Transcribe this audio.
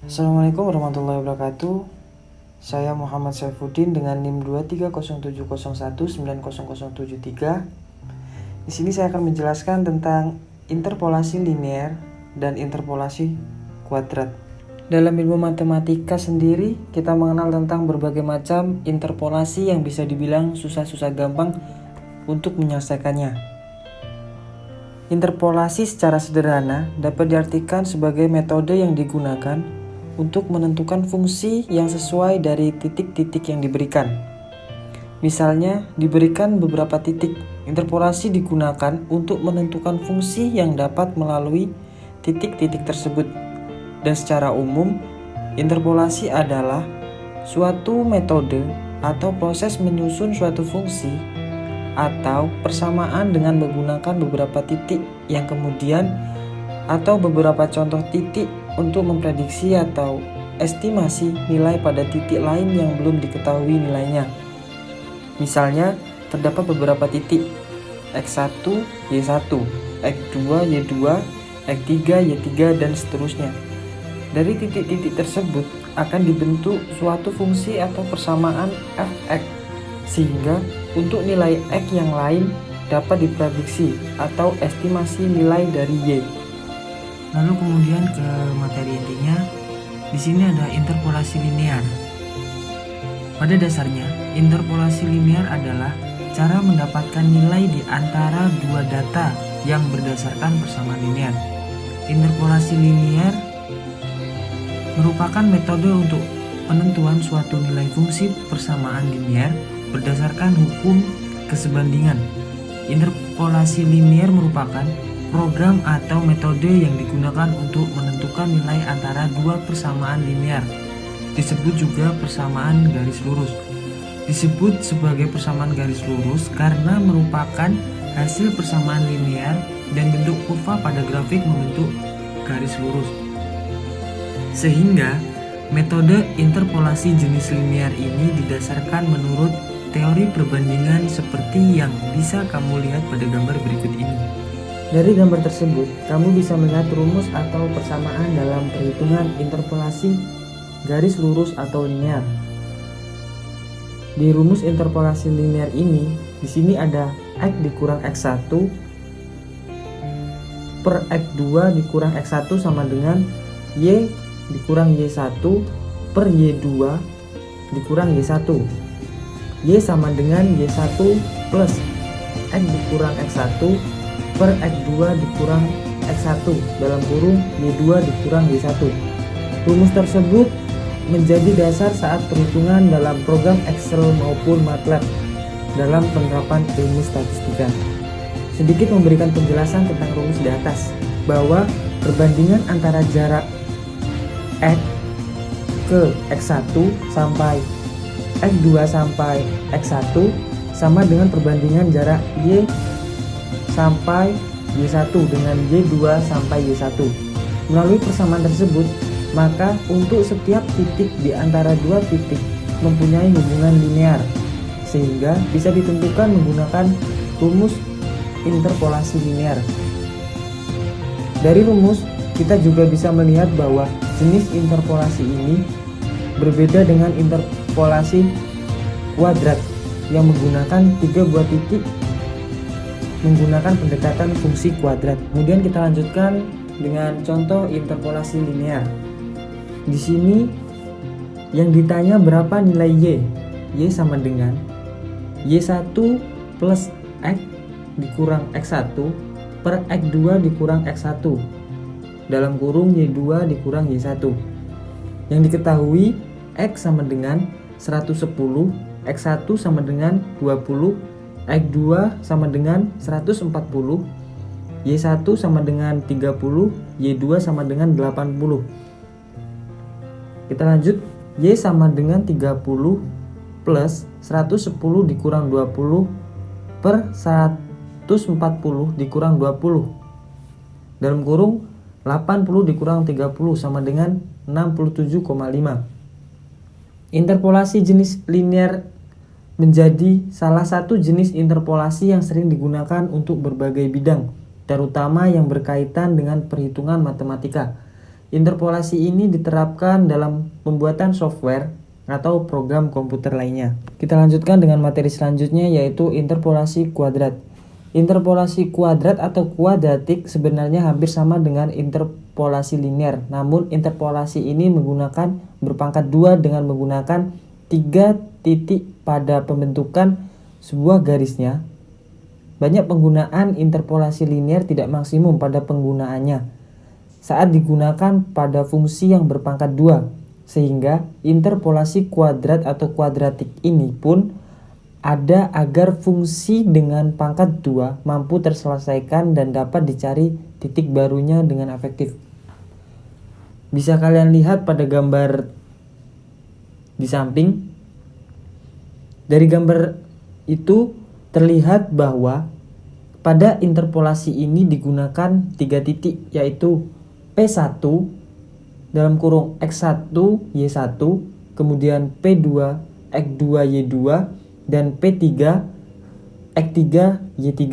Assalamualaikum warahmatullahi wabarakatuh. Saya Muhammad Saifuddin dengan NIM 23070190073. Di sini saya akan menjelaskan tentang interpolasi linear dan interpolasi kuadrat. Dalam ilmu matematika sendiri, kita mengenal tentang berbagai macam interpolasi yang bisa dibilang susah-susah gampang untuk menyelesaikannya. Interpolasi secara sederhana dapat diartikan sebagai metode yang digunakan untuk menentukan fungsi yang sesuai dari titik-titik yang diberikan. Misalnya, diberikan beberapa titik, interpolasi digunakan untuk menentukan fungsi yang dapat melalui titik-titik tersebut. Dan secara umum, interpolasi adalah suatu metode atau proses menyusun suatu fungsi atau persamaan dengan menggunakan beberapa titik yang kemudian atau beberapa contoh titik untuk memprediksi atau estimasi nilai pada titik lain yang belum diketahui nilainya. Misalnya, terdapat beberapa titik X1, Y1, X2, Y2, X3, Y3, dan seterusnya. Dari titik-titik tersebut akan dibentuk suatu fungsi atau persamaan fx, sehingga untuk nilai X yang lain dapat diprediksi atau estimasi nilai dari Y. Lalu kemudian ke materi intinya, di sini ada interpolasi linear. Pada dasarnya, interpolasi linear adalah cara mendapatkan nilai di antara dua data yang berdasarkan persamaan linear. Interpolasi linear merupakan metode untuk penentuan suatu nilai fungsi persamaan linear berdasarkan hukum kesebandingan. Interpolasi linear merupakan program atau metode yang digunakan untuk menentukan nilai antara dua persamaan linear. Disebut juga persamaan garis lurus. Disebut sebagai persamaan garis lurus karena merupakan hasil persamaan linear dan bentuk kurva pada grafik membentuk garis lurus. Sehingga metode interpolasi jenis linear ini didasarkan menurut teori perbandingan seperti yang bisa kamu lihat pada gambar berikut ini. Dari gambar tersebut, kamu bisa melihat rumus atau persamaan dalam perhitungan interpolasi garis lurus atau linear. Di rumus interpolasi linear ini, di sini ada X dikurang X1 per X2 dikurang X1 sama dengan Y dikurang Y1 per Y2 dikurang Y1. Y sama dengan Y1 plus X dikurang X1 per X2 dikurang X1 dalam kurung Y2 dikurang Y1. Rumus tersebut menjadi dasar saat perhitungan dalam program Excel maupun MATLAB dalam penerapan ilmu statistika. Sedikit memberikan penjelasan tentang rumus di atas, bahwa perbandingan antara jarak X ke X1 sampai X2 sampai X1 sama dengan perbandingan jarak Y sampai Y1 dengan Y2 sampai Y1. Melalui persamaan tersebut, maka untuk setiap titik di antara dua titik mempunyai hubungan linear, sehingga bisa ditentukan menggunakan rumus interpolasi linear. Dari rumus, kita juga bisa melihat bahwa jenis interpolasi ini berbeda dengan interpolasi kuadrat yang menggunakan 3 buah titik menggunakan pendekatan fungsi kuadrat. Kemudian kita lanjutkan dengan contoh interpolasi linear. Di sini yang ditanya berapa nilai Y. Y sama dengan Y1 plus X dikurang X1 per X2 dikurang X1 dalam kurung Y2 dikurang Y1. Yang diketahui X sama dengan 110, X1 sama dengan 20, X2 sama dengan 140, Y1 sama dengan 30, Y2 sama dengan 80. Kita lanjut, Y sama dengan 30 plus 110 dikurang 20 per 140 dikurang 20 dalam kurung 80 dikurang 30 sama dengan 67,5. Interpolasi jenis linear menjadi salah satu jenis interpolasi yang sering digunakan untuk berbagai bidang, terutama yang berkaitan dengan perhitungan matematika. Interpolasi ini diterapkan dalam pembuatan software atau program komputer lainnya. Kita lanjutkan dengan materi selanjutnya, yaitu interpolasi kuadrat. Interpolasi kuadrat atau kuadratik sebenarnya hampir sama dengan interpolasi linear, namun interpolasi ini menggunakan berpangkat 2 dengan menggunakan 3 titik pada pembentukan sebuah garisnya. Banyak penggunaan interpolasi linear tidak maksimum pada penggunaannya saat digunakan pada fungsi yang berpangkat 2, sehingga interpolasi kuadrat atau kuadratik ini pun ada agar fungsi dengan pangkat 2 mampu terselesaikan dan dapat dicari titik barunya dengan efektif. Bisa kalian lihat pada gambar di samping. Dari gambar itu terlihat bahwa pada interpolasi ini digunakan 3 titik, yaitu P1 dalam kurung X1 Y1, kemudian P2 X2 Y2, dan P3 X3 Y3.